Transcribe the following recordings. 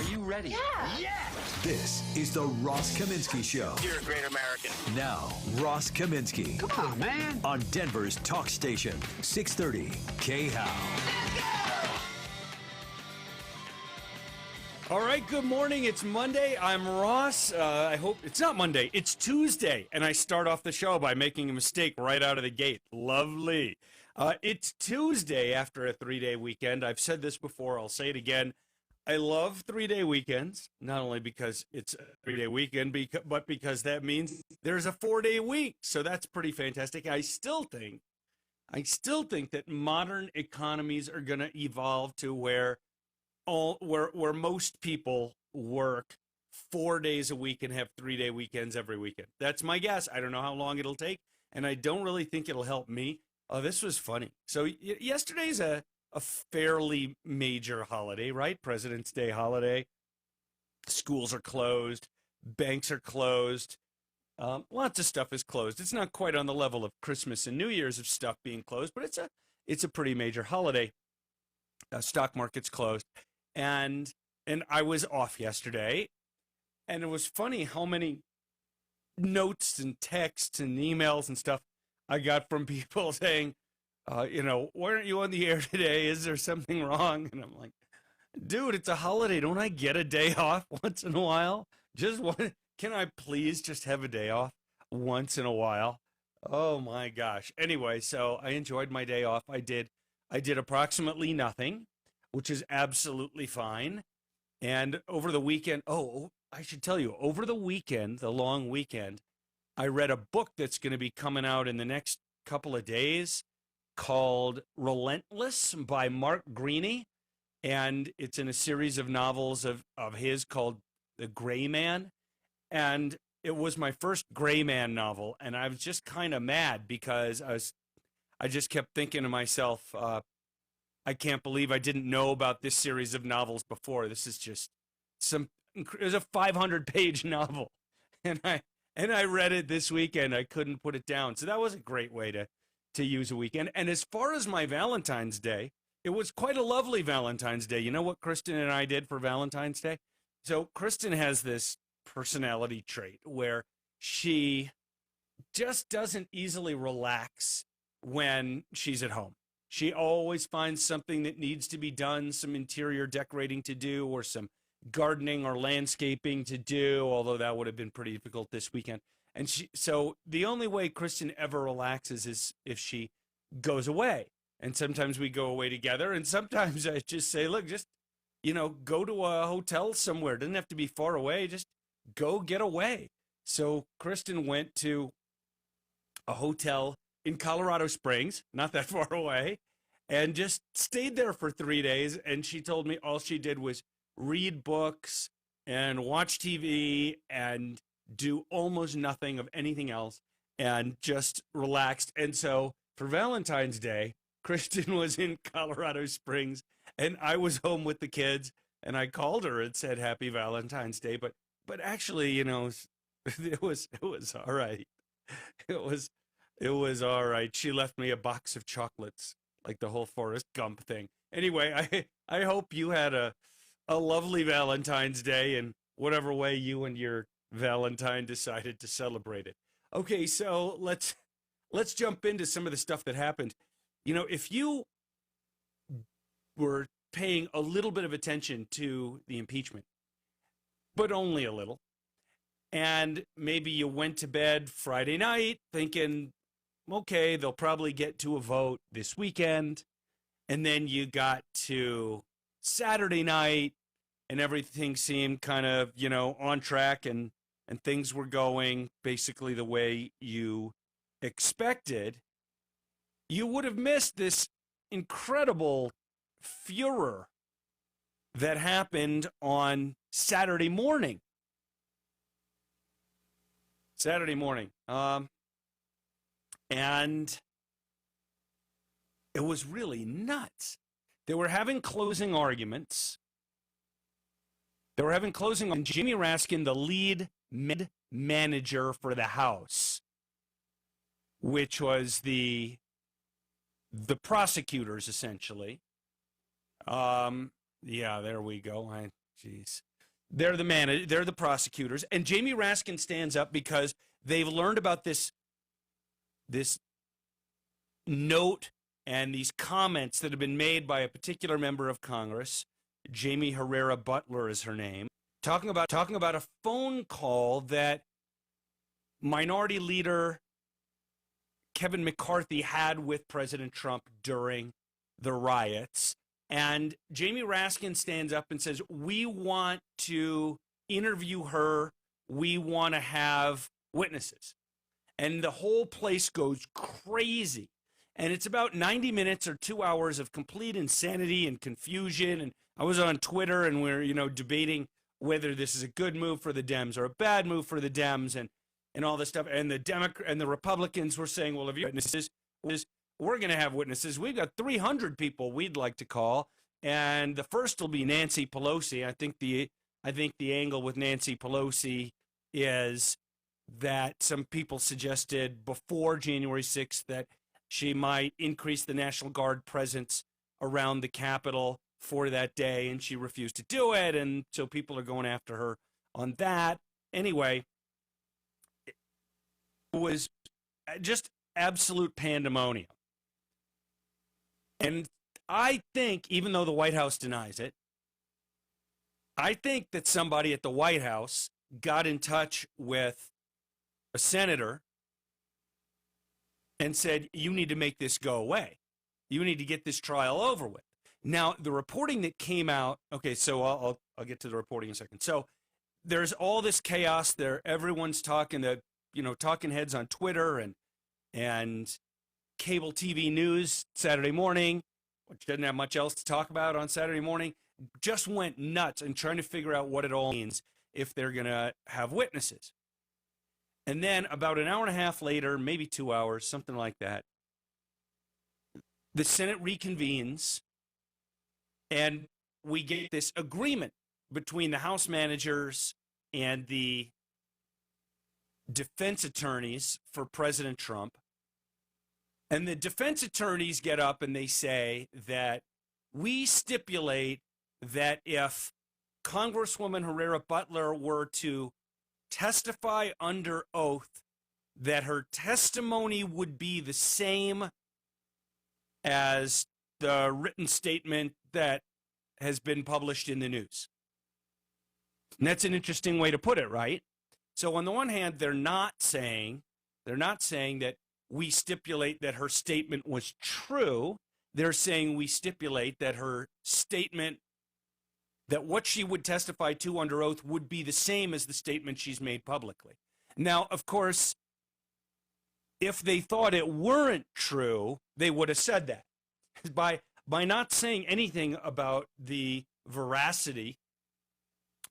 Are you ready? Yeah. Yes! This is the Ross Kaminsky Show. You're a great American. Now, Ross Kaminsky. Come on, man. On Denver's talk station, 630 KHOW. All right, good morning. It's Monday. I'm Ross. I hope it's not Monday. It's Tuesday. And I start off the show by making a mistake right out of the gate. Lovely. It's Tuesday after a 3-day weekend. I've said this before. I'll say it again. I love 3-day weekends, not only because it's a 3-day weekend, but because that means there's a 4-day week. So that's pretty fantastic. I still think that modern economies are going to evolve to where most people work 4 days a week and have 3-day weekends every weekend. That's my guess. I don't know how long it'll take, and I don't really think it'll help me. Oh, this was funny. So yesterday's a fairly major holiday, right? President's Day holiday. Schools are closed. Banks are closed. Lots of stuff is closed. It's not quite on the level of Christmas and New Year's of stuff being closed, but it's a pretty major holiday. Stock market's closed. And I was off yesterday, and it was funny how many notes and texts and emails and stuff I got from people saying, why aren't you on the air today? Is there something wrong? And I'm like, dude, it's a holiday. Don't I get a day off once in a while? Can I please just have a day off once in a while? Oh my gosh. Anyway, so I enjoyed my day off. I did approximately nothing, which is absolutely fine. And over the weekend, I should tell you, over the weekend, the long weekend, I read a book that's going to be coming out in the next couple of days called Relentless by Mark Greaney. And it's in a series of novels of his called The Gray Man. And it was my first Gray Man novel. And I was just kind of mad because I just kept thinking to myself, I can't believe I didn't know about this series of novels before. This is just it was a 500-page novel. And I read it this weekend. I couldn't put it down. So that was a great way to use a weekend. And as far as my Valentine's Day, it was quite a lovely Valentine's Day. You know what Kristen and I did for Valentine's Day? So Kristen has this personality trait where she just doesn't easily relax when she's at home. She always finds something that needs to be done, some interior decorating to do, or some gardening or landscaping to do, although that would have been pretty difficult this weekend. And so the only way Kristen ever relaxes is if she goes away. And sometimes we go away together, and sometimes I just say, look, just, go to a hotel somewhere. It doesn't have to be far away. Just go get away. So Kristen went to a hotel in Colorado Springs, not that far away, and just stayed there for 3 days. And she told me all she did was read books and watch TV and do almost nothing of anything else and just relaxed. And so for Valentine's Day, Kristen was in Colorado Springs and I was home with the kids, and I called her and said Happy Valentine's Day. But actually, it was all right. It was all right. She left me a box of chocolates, like the whole Forrest Gump thing. Anyway, I hope you had a lovely Valentine's Day in whatever way you and your Valentine decided to celebrate it. Okay, so let's jump into some of the stuff that happened. If you were paying a little bit of attention to the impeachment, but only a little, and maybe you went to bed Friday night thinking, okay, they'll probably get to a vote this weekend, and then you got to Saturday night and everything seemed kind of, on track and things were going basically the way you expected, you would have missed this incredible furor that happened on Saturday morning. And it was really nuts. They were having closing arguments. And Jamie Raskin, the lead manager for the House, which was the prosecutors, essentially. Yeah, there we go. Jeez. They're they're the prosecutors. And Jamie Raskin stands up because they've learned about this note and these comments that have been made by a particular member of Congress. Jamie Herrera Butler is her name, talking about a phone call that Minority Leader Kevin McCarthy had with President Trump during the riots. And Jamie Raskin stands up and says, we want to interview her. We want to have witnesses. And the whole place goes crazy. And it's about 90 minutes or 2 hours of complete insanity and confusion. And I was on Twitter and we're, debating whether this is a good move for the Dems or a bad move for the Dems and all this stuff. And the Republicans were saying, well, if you have witnesses, we're going to have witnesses. We've got 300 people we'd like to call. And the first will be Nancy Pelosi. I think the angle with Nancy Pelosi is that some people suggested before January 6th that she might increase the National Guard presence around the Capitol for that day, and she refused to do it, and so people are going after her on that. Anyway, it was just absolute pandemonium. And I think, even though the White House denies it, I think that somebody at the White House got in touch with a senator and said, you need to make this go away. You need to get this trial over with. Now, the reporting that came out, okay, so I'll get to the reporting in a second. So there's all this chaos there. Everyone's talking, talking heads on Twitter and cable TV news Saturday morning, which doesn't have much else to talk about on Saturday morning, just went nuts and trying to figure out what it all means if they're going to have witnesses. And then about an hour and a half later, maybe 2 hours, something like that, the Senate reconvenes and we get this agreement between the House managers and the defense attorneys for President Trump. And the defense attorneys get up and they say that we stipulate that if Congresswoman Herrera Butler were to testify under oath, that her testimony would be the same as the written statement that has been published in the news. And that's an interesting way to put it, right? So on the one hand, they're not saying that we stipulate that her statement was true. They're saying we stipulate that her statement, that what she would testify to under oath would be the same as the statement she's made publicly. Now, of course, if they thought it weren't true, they would have said that. By not saying anything about the veracity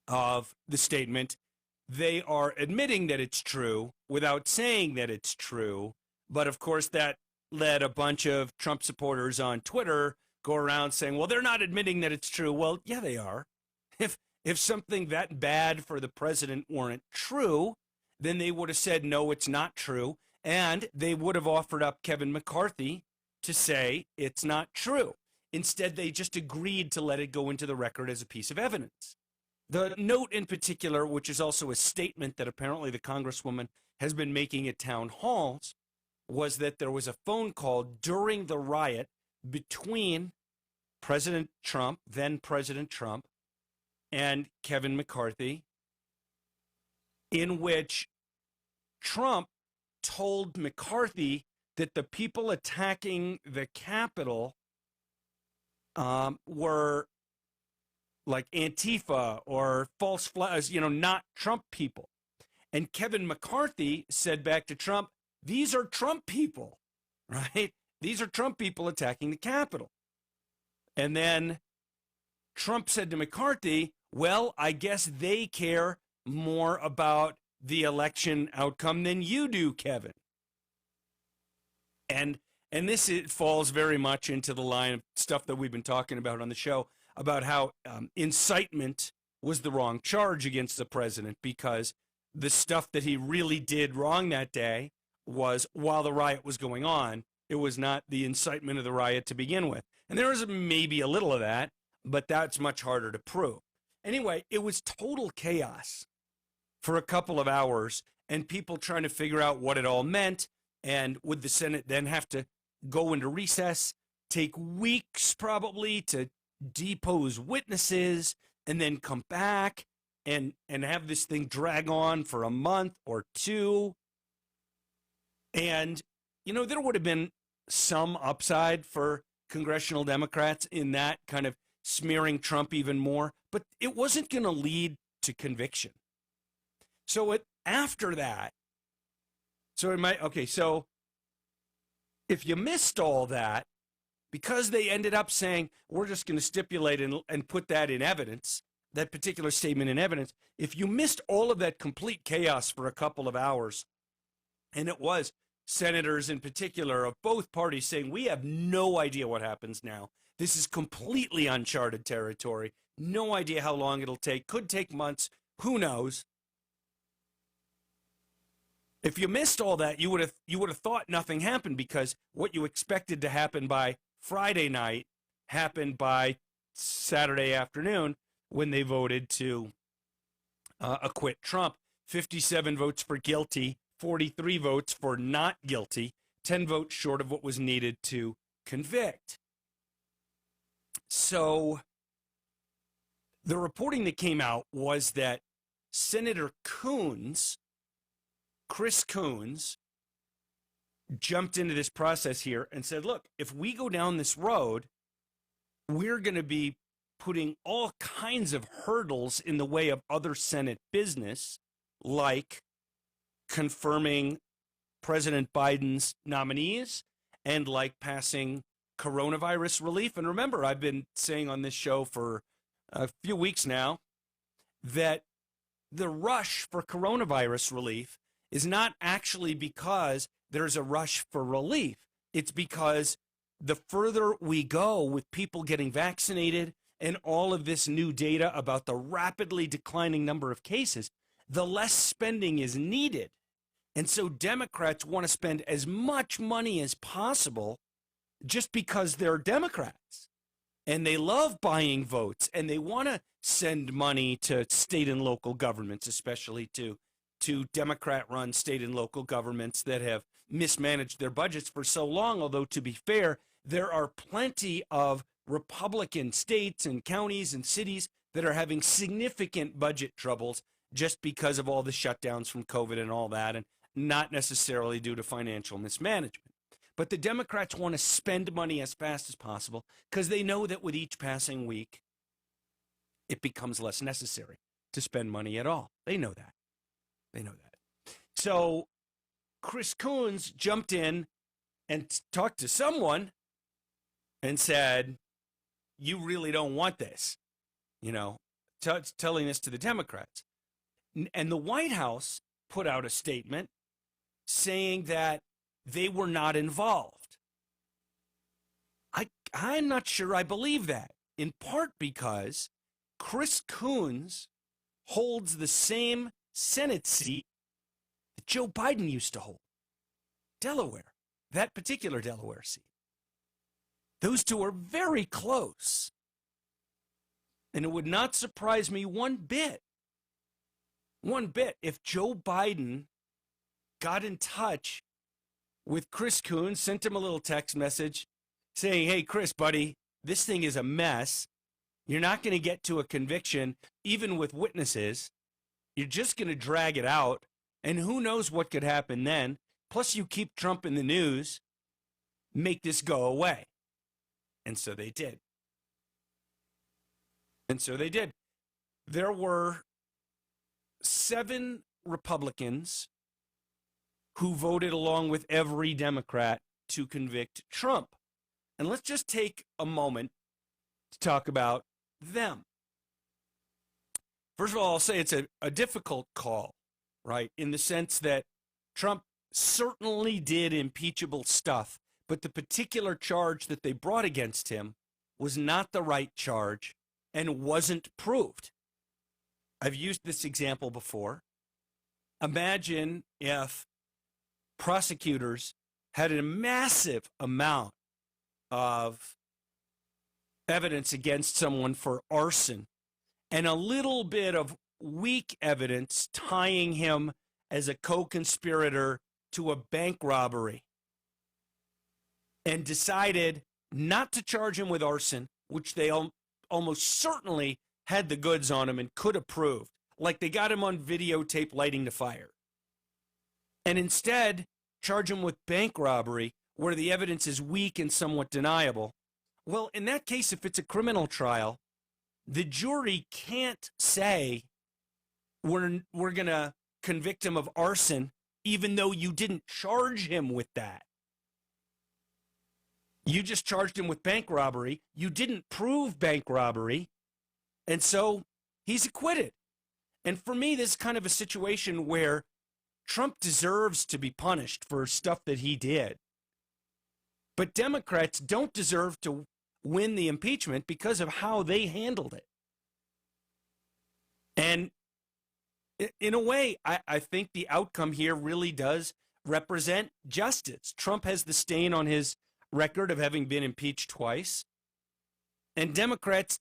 of the statement, they are admitting that it's true without saying that it's true. But of course, that led a bunch of Trump supporters on Twitter go around saying, well, they're not admitting that it's true. Well, yeah, they are. If something that bad for the president weren't true, then they would have said, no, it's not true. And they would have offered up Kevin McCarthy to say it's not true. Instead, they just agreed to let it go into the record as a piece of evidence. The note in particular, which is also a statement that apparently the Congresswoman has been making at town halls, was that there was a phone call during the riot between President Trump, then President Trump, and Kevin McCarthy, in which Trump told McCarthy that the people attacking the Capitol were like Antifa or false flags, not Trump people. And Kevin McCarthy said back to Trump, these are Trump people, right? These are Trump people attacking the Capitol. And then Trump said to McCarthy, well, I guess they care more about the election outcome than you do, Kevin. And this falls very much into the line of stuff that we've been talking about on the show about how incitement was the wrong charge against the president, because the stuff that he really did wrong that day was while the riot was going on. It was not the incitement of the riot to begin with. And there was maybe a little of that, but that's much harder to prove. Anyway, it was total chaos for a couple of hours and people trying to figure out what it all meant. And would the Senate then have to go into recess, take weeks probably to depose witnesses, and then come back and have this thing drag on for a month or two? And, you know, there would have been some upside for congressional Democrats in that kind of smearing Trump even more, but it wasn't going to lead to conviction. So after that, so if you missed all that, because they ended up saying, we're just going to stipulate and put that in evidence, that particular statement in evidence, if you missed all of that complete chaos for a couple of hours, and it was senators in particular of both parties saying, we have no idea what happens now. This is completely uncharted territory. No idea how long it'll take. Could take months. Who knows? If you missed all that, you would have thought nothing happened, because what you expected to happen by Friday night happened by Saturday afternoon when they voted to acquit Trump. 57 votes for guilty, 43 votes for not guilty, 10 votes short of what was needed to convict. So the reporting that came out was that Senator Chris Coons, jumped into this process here and said, look, if we go down this road, we're going to be putting all kinds of hurdles in the way of other Senate business, like confirming President Biden's nominees and like passing coronavirus relief. And remember, I've been saying on this show for a few weeks now that the rush for coronavirus relief is not actually because there's a rush for relief. It's because the further we go with people getting vaccinated and all of this new data about the rapidly declining number of cases, the less spending is needed. And so Democrats want to spend as much money as possible just because they're Democrats. And they love buying votes, and they want to send money to state and local governments, especially to Democrat-run state and local governments that have mismanaged their budgets for so long. Although, to be fair, there are plenty of Republican states and counties and cities that are having significant budget troubles just because of all the shutdowns from COVID and all that, and not necessarily due to financial mismanagement. But the Democrats want to spend money as fast as possible because they know that with each passing week, it becomes less necessary to spend money at all. They know that. They know that. So Chris Coons jumped in and talked to someone and said, you really don't want this, telling this to the Democrats. And the White House put out a statement saying that they were not involved. I'm not sure I believe that, in part because Chris Coons holds the same Senate seat that Joe Biden used to hold, Delaware, that particular Delaware seat. Those two are very close. And it would not surprise me one bit if Joe Biden got in touch with Chris Coons, sent him a little text message saying, hey, Chris, buddy, this thing is a mess. You're not going to get to a conviction, even with witnesses. You're just going to drag it out. And who knows what could happen then. Plus, you keep Trump in the news. Make this go away. And so they did. There were 7 Republicans who voted along with every Democrat to convict Trump. And let's just take a moment to talk about them. First of all, I'll say it's a difficult call, right? In the sense that Trump certainly did impeachable stuff, but the particular charge that they brought against him was not the right charge and wasn't proved. I've used this example before. Imagine if prosecutors had a massive amount of evidence against someone for arson, and a little bit of weak evidence tying him as a co-conspirator to a bank robbery, and decided not to charge him with arson, which they almost certainly had the goods on him and could have proved, like they got him on videotape lighting the fire, and instead charge him with bank robbery, where the evidence is weak and somewhat deniable. Well, in that case, if it's a criminal trial, the jury can't say we're going to convict him of arson, even though you didn't charge him with that. You just charged him with bank robbery. You didn't prove bank robbery. And so he's acquitted. And for me, this is kind of a situation where Trump deserves to be punished for stuff that he did. But Democrats don't deserve to win the impeachment because of how they handled it. And in a way, I think the outcome here really does represent justice. Trump has the stain on his record of having been impeached twice, and Democrats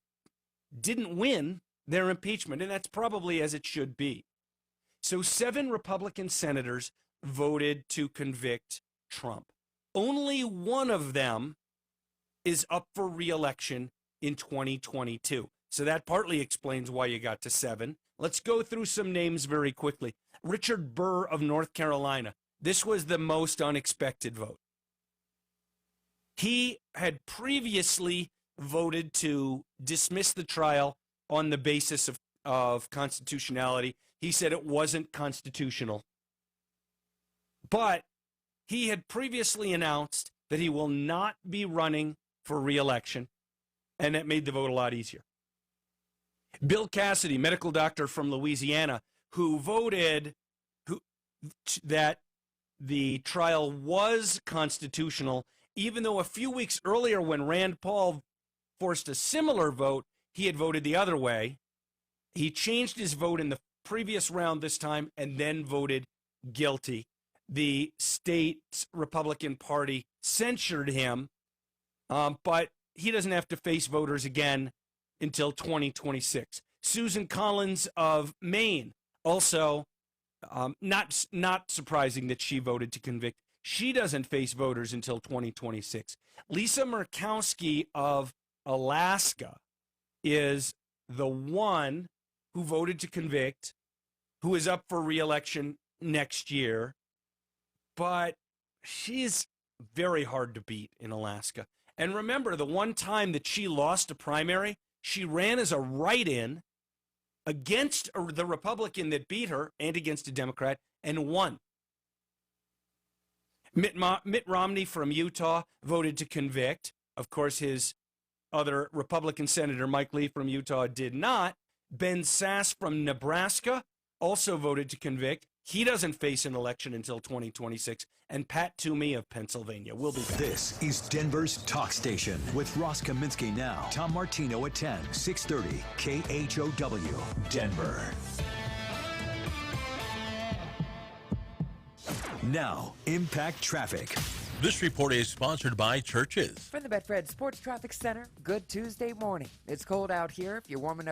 didn't win their impeachment, and that's probably as it should be. So 7 Republican senators voted to convict Trump. Only one of them is up for re-election in 2022. So that partly explains why you got to 7. Let's go through some names very quickly. Richard Burr of North Carolina. This was the most unexpected vote. He had previously voted to dismiss the trial on the basis of constitutionality. He said it wasn't constitutional. But he had previously announced that he will not be running for re-election, and that made the vote a lot easier. Bill Cassidy, medical doctor from Louisiana, who voted that the trial was constitutional, even though a few weeks earlier when Rand Paul forced a similar vote, he had voted the other way. He changed his vote in the previous round this time and then voted guilty. The state's Republican Party censured him, but he doesn't have to face voters again until 2026. Susan Collins of Maine, also not surprising that she voted to convict. She doesn't face voters until 2026. Lisa Murkowski of Alaska is the one who voted to convict, who is up for re-election next year, but she's very hard to beat in Alaska. And remember, the one time that she lost a primary, she ran as a write-in against the Republican that beat her and against a Democrat and won. Mitt Romney from Utah voted to convict. Of course, his other Republican Senator Mike Lee from Utah did not. Ben Sasse from Nebraska also voted to convict. He doesn't face an election until 2026. And Pat Toomey of Pennsylvania. We'll be back. This is Denver's Talk Station with Ross Kaminsky now. Tom Martino at 10, 630 KHOW, Denver. Now, Impact Traffic. This report is sponsored by Churches. From the Betfred Sports Traffic Center, good Tuesday morning. It's cold out here. If you're warming up